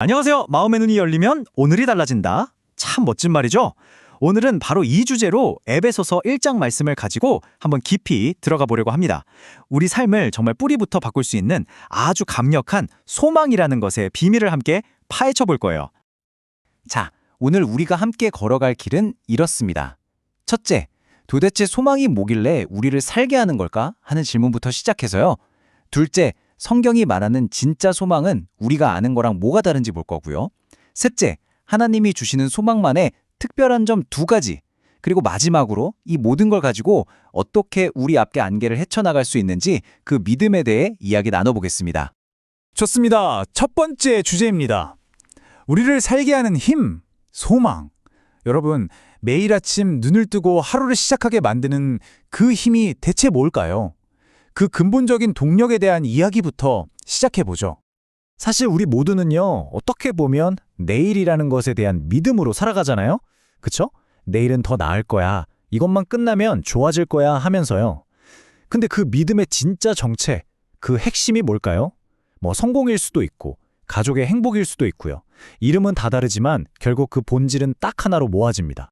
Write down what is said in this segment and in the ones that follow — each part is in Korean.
안녕하세요. 마음의 눈이 열리면 오늘이 달라진다. 참 멋진 말이죠? 오늘은 바로 이 주제로 에베소서 1장 말씀을 가지고 한번 깊이 들어가 보려고 합니다. 우리 삶을 정말 뿌리부터 바꿀 수 있는 아주 강력한 소망이라는 것의 비밀을 함께 파헤쳐 볼 거예요. 자, 오늘 우리가 함께 걸어갈 길은 이렇습니다. 첫째, 도대체 소망이 뭐길래 우리를 살게 하는 걸까? 하는 질문부터 시작해서요. 둘째, 성경이 말하는 진짜 소망은 우리가 아는 거랑 뭐가 다른지 볼 거고요. 셋째, 하나님이 주시는 소망만의 특별한 점 2가지. 그리고 마지막으로 이 모든 걸 가지고 어떻게 우리 앞에 안개를 헤쳐나갈 수 있는지 그 믿음에 대해 이야기 나눠보겠습니다. 좋습니다. 첫 번째 주제입니다. 우리를 살게 하는 힘, 소망. 여러분, 매일 아침 눈을 뜨고 하루를 시작하게 만드는 그 힘이 대체 뭘까요? 그 근본적인 동력에 대한 이야기부터 시작해보죠. 사실 우리 모두는요, 어떻게 보면 내일이라는 것에 대한 믿음으로 살아가잖아요? 그쵸? 내일은 더 나을 거야. 이것만 끝나면 좋아질 거야 하면서요. 근데 그 믿음의 진짜 정체, 그 핵심이 뭘까요? 성공일 수도 있고, 가족의 행복일 수도 있고요. 이름은 다 다르지만 결국 그 본질은 딱 하나로 모아집니다.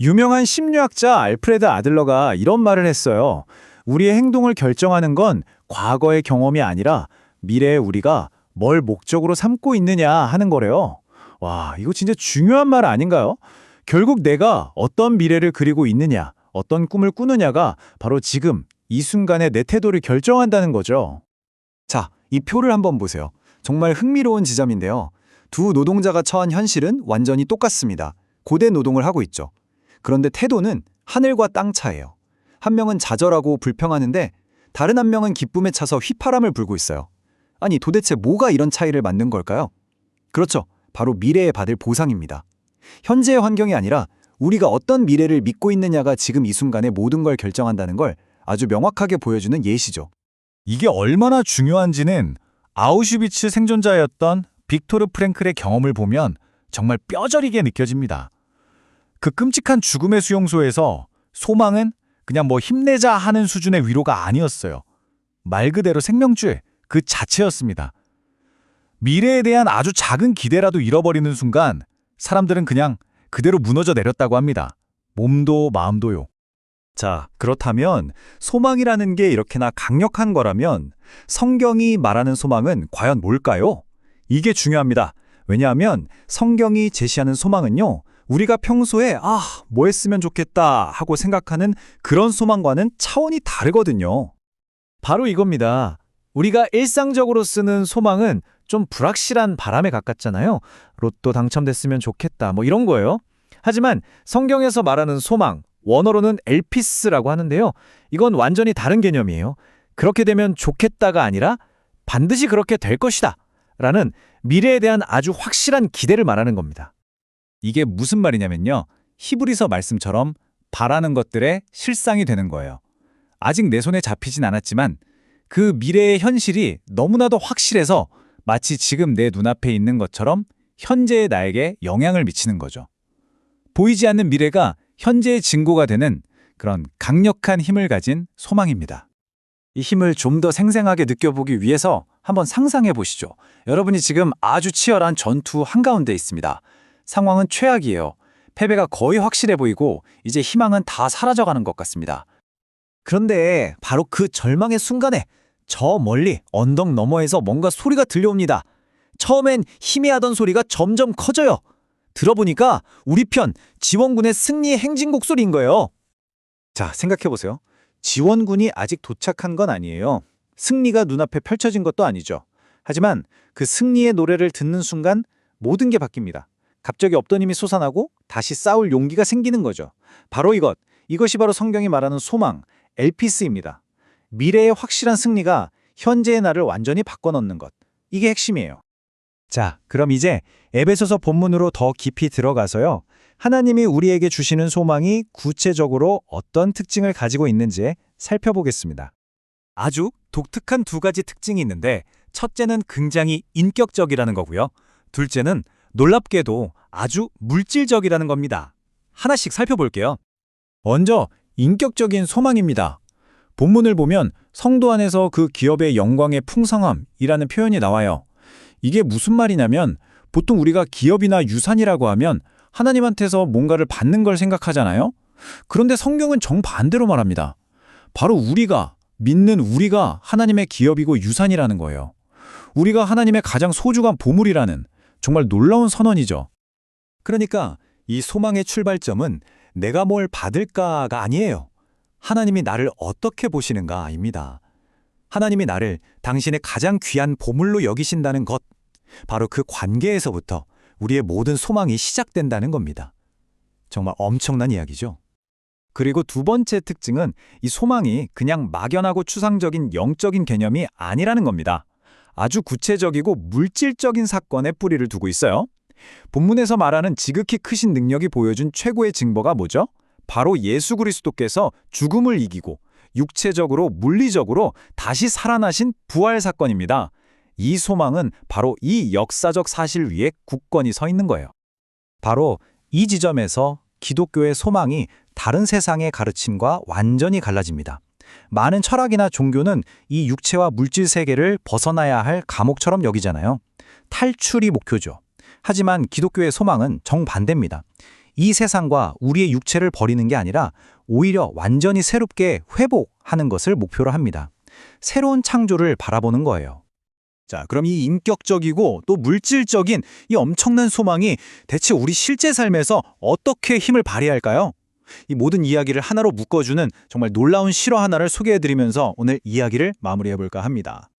유명한 심리학자 알프레드 아들러가 이런 말을 했어요. 우리의 행동을 결정하는 건 과거의 경험이 아니라 미래의 우리가 뭘 목적으로 삼고 있느냐 하는 거래요. 와, 이거 진짜 중요한 말 아닌가요? 결국 내가 어떤 미래를 그리고 있느냐, 어떤 꿈을 꾸느냐가 바로 지금 이 순간의 내 태도를 결정한다는 거죠. 자, 이 표를 한번 보세요. 정말 흥미로운 지점인데요. 두 노동자가 처한 현실은 완전히 똑같습니다. 고대 노동을 하고 있죠. 그런데 태도는 하늘과 땅 차이예요. 한 명은 좌절하고 불평하는데 다른 한 명은 기쁨에 차서 휘파람을 불고 있어요. 아니, 도대체 뭐가 이런 차이를 만든 걸까요? 그렇죠. 바로 미래에 받을 보상입니다. 현재의 환경이 아니라 우리가 어떤 미래를 믿고 있느냐가 지금 이 순간의 모든 걸 결정한다는 걸 아주 명확하게 보여주는 예시죠. 이게 얼마나 중요한지는 아우슈비츠 생존자였던 빅토르 프랭클의 경험을 보면 정말 뼈저리게 느껴집니다. 그 끔찍한 죽음의 수용소에서 소망은 그냥 힘내자 하는 수준의 위로가 아니었어요. 말 그대로 생명줄 그 자체였습니다. 미래에 대한 아주 작은 기대라도 잃어버리는 순간 사람들은 그냥 그대로 무너져 내렸다고 합니다. 몸도 마음도요. 자, 그렇다면 소망이라는 게 이렇게나 강력한 거라면 성경이 말하는 소망은 과연 뭘까요? 이게 중요합니다. 왜냐하면 성경이 제시하는 소망은요, 우리가 평소에 뭐 했으면 좋겠다 하고 생각하는 그런 소망과는 차원이 다르거든요. 바로 이겁니다. 우리가 일상적으로 쓰는 소망은 좀 불확실한 바람에 가깝잖아요. 로또 당첨됐으면 좋겠다 이런 거예요. 하지만 성경에서 말하는 소망, 원어로는 엘피스라고 하는데요. 이건 완전히 다른 개념이에요. 그렇게 되면 좋겠다가 아니라 반드시 그렇게 될 것이다 라는 미래에 대한 아주 확실한 기대를 말하는 겁니다. 이게 무슨 말이냐면요. 히브리서 말씀처럼 바라는 것들의 실상이 되는 거예요. 아직 내 손에 잡히진 않았지만 그 미래의 현실이 너무나도 확실해서 마치 지금 내 눈앞에 있는 것처럼 현재의 나에게 영향을 미치는 거죠. 보이지 않는 미래가 현재의 증거가 되는 그런 강력한 힘을 가진 소망입니다. 이 힘을 좀 더 생생하게 느껴보기 위해서 한번 상상해 보시죠. 여러분이 지금 아주 치열한 전투 한가운데 있습니다. 상황은 최악이에요. 패배가 거의 확실해 보이고 이제 희망은 다 사라져가는 것 같습니다. 그런데 바로 그 절망의 순간에 저 멀리 언덕 너머에서 뭔가 소리가 들려옵니다. 처음엔 희미하던 소리가 점점 커져요. 들어보니까 우리 편 지원군의 승리 행진곡 소리인 거예요. 자, 생각해 보세요. 지원군이 아직 도착한 건 아니에요. 승리가 눈앞에 펼쳐진 것도 아니죠. 하지만 그 승리의 노래를 듣는 순간 모든 게 바뀝니다. 갑자기 없던 힘이 솟아나고 다시 싸울 용기가 생기는 거죠. 바로 이것이 바로 성경이 말하는 소망, 엘피스입니다. 미래의 확실한 승리가 현재의 나를 완전히 바꿔놓는 것. 이게 핵심이에요. 자, 그럼 이제 에베소서 본문으로 더 깊이 들어가서요. 하나님이 우리에게 주시는 소망이 구체적으로 어떤 특징을 가지고 있는지 살펴보겠습니다. 아주 독특한 2가지 특징이 있는데 첫째는 굉장히 인격적이라는 거고요. 둘째는 놀랍게도 아주 물질적이라는 겁니다. 하나씩 살펴볼게요. 먼저 인격적인 소망입니다. 본문을 보면 성도 안에서 그 기업의 영광의 풍성함이라는 표현이 나와요. 이게 무슨 말이냐면 보통 우리가 기업이나 유산이라고 하면 하나님한테서 뭔가를 받는 걸 생각하잖아요. 그런데 성경은 정반대로 말합니다. 바로 우리가, 믿는 우리가 하나님의 기업이고 유산이라는 거예요. 우리가 하나님의 가장 소중한 보물이라는 정말 놀라운 선언이죠. 그러니까 이 소망의 출발점은 내가 뭘 받을까가 아니에요. 하나님이 나를 어떻게 보시는가입니다. 하나님이 나를 당신의 가장 귀한 보물로 여기신다는 것, 바로 그 관계에서부터 우리의 모든 소망이 시작된다는 겁니다. 정말 엄청난 이야기죠. 그리고 두 번째 특징은 이 소망이 그냥 막연하고 추상적인 영적인 개념이 아니라는 겁니다. 아주 구체적이고 물질적인 사건에 뿌리를 두고 있어요. 본문에서 말하는 지극히 크신 능력이 보여준 최고의 증거가 뭐죠? 바로 예수 그리스도께서 죽음을 이기고 육체적으로 물리적으로 다시 살아나신 부활 사건입니다. 이 소망은 바로 이 역사적 사실 위에 굳건히 서 있는 거예요. 바로 이 지점에서 기독교의 소망이 다른 세상의 가르침과 완전히 갈라집니다. 많은 철학이나 종교는 이 육체와 물질 세계를 벗어나야 할 감옥처럼 여기잖아요. 탈출이 목표죠. 하지만 기독교의 소망은 정반대입니다. 이 세상과 우리의 육체를 버리는 게 아니라 오히려 완전히 새롭게 회복하는 것을 목표로 합니다. 새로운 창조를 바라보는 거예요. 자, 그럼 이 인격적이고 또 물질적인 이 엄청난 소망이 대체 우리 실제 삶에서 어떻게 힘을 발휘할까요? 이 모든 이야기를 하나로 묶어주는 정말 놀라운 실화 하나를 소개해드리면서 오늘 이야기를 마무리해볼까 합니다.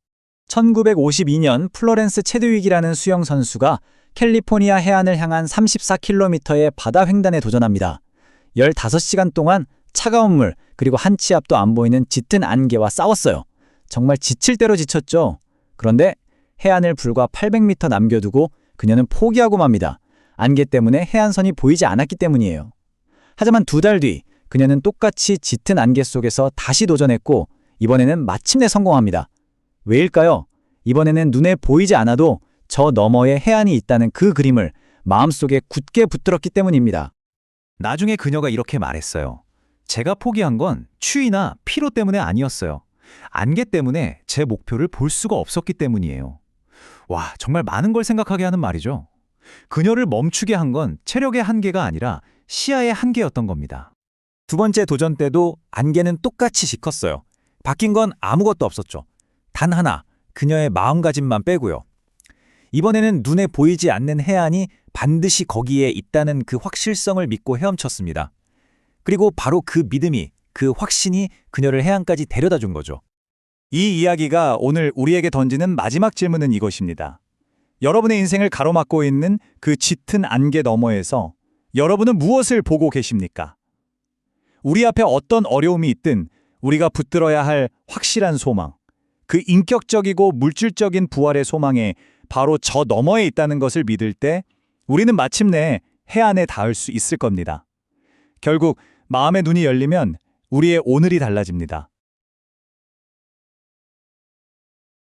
1952년 플로렌스 체드윅이라는 수영 선수가 캘리포니아 해안을 향한 34km의 바다 횡단에 도전합니다. 15시간 동안 차가운 물 그리고 한 치 앞도 안 보이는 짙은 안개와 싸웠어요. 정말 지칠 대로 지쳤죠. 그런데 해안을 불과 800m 남겨두고 그녀는 포기하고 맙니다. 안개 때문에 해안선이 보이지 않았기 때문이에요. 하지만 2달 뒤 그녀는 똑같이 짙은 안개 속에서 다시 도전했고 이번에는 마침내 성공합니다. 왜일까요? 이번에는 눈에 보이지 않아도 저 너머에 해안이 있다는 그 그림을 마음속에 굳게 붙들었기 때문입니다. 나중에 그녀가 이렇게 말했어요. 제가 포기한 건 추위나 피로 때문에 아니었어요. 안개 때문에 제 목표를 볼 수가 없었기 때문이에요. 와, 정말 많은 걸 생각하게 하는 말이죠. 그녀를 멈추게 한 건 체력의 한계가 아니라 시야의 한계였던 겁니다. 두 번째 도전 때도 안개는 똑같이 짙었어요. 바뀐 건 아무것도 없었죠. 단 하나, 그녀의 마음가짐만 빼고요. 이번에는 눈에 보이지 않는 해안이 반드시 거기에 있다는 그 확실성을 믿고 헤엄쳤습니다. 그리고 바로 그 믿음이, 그 확신이 그녀를 해안까지 데려다 준 거죠. 이 이야기가 오늘 우리에게 던지는 마지막 질문은 이것입니다. 여러분의 인생을 가로막고 있는 그 짙은 안개 너머에서 여러분은 무엇을 보고 계십니까? 우리 앞에 어떤 어려움이 있든 우리가 붙들어야 할 확실한 소망, 그 인격적이고 물질적인 부활의 소망에 바로 저 너머에 있다는 것을 믿을 때 우리는 마침내 해안에 닿을 수 있을 겁니다. 결국 마음의 눈이 열리면 우리의 오늘이 달라집니다.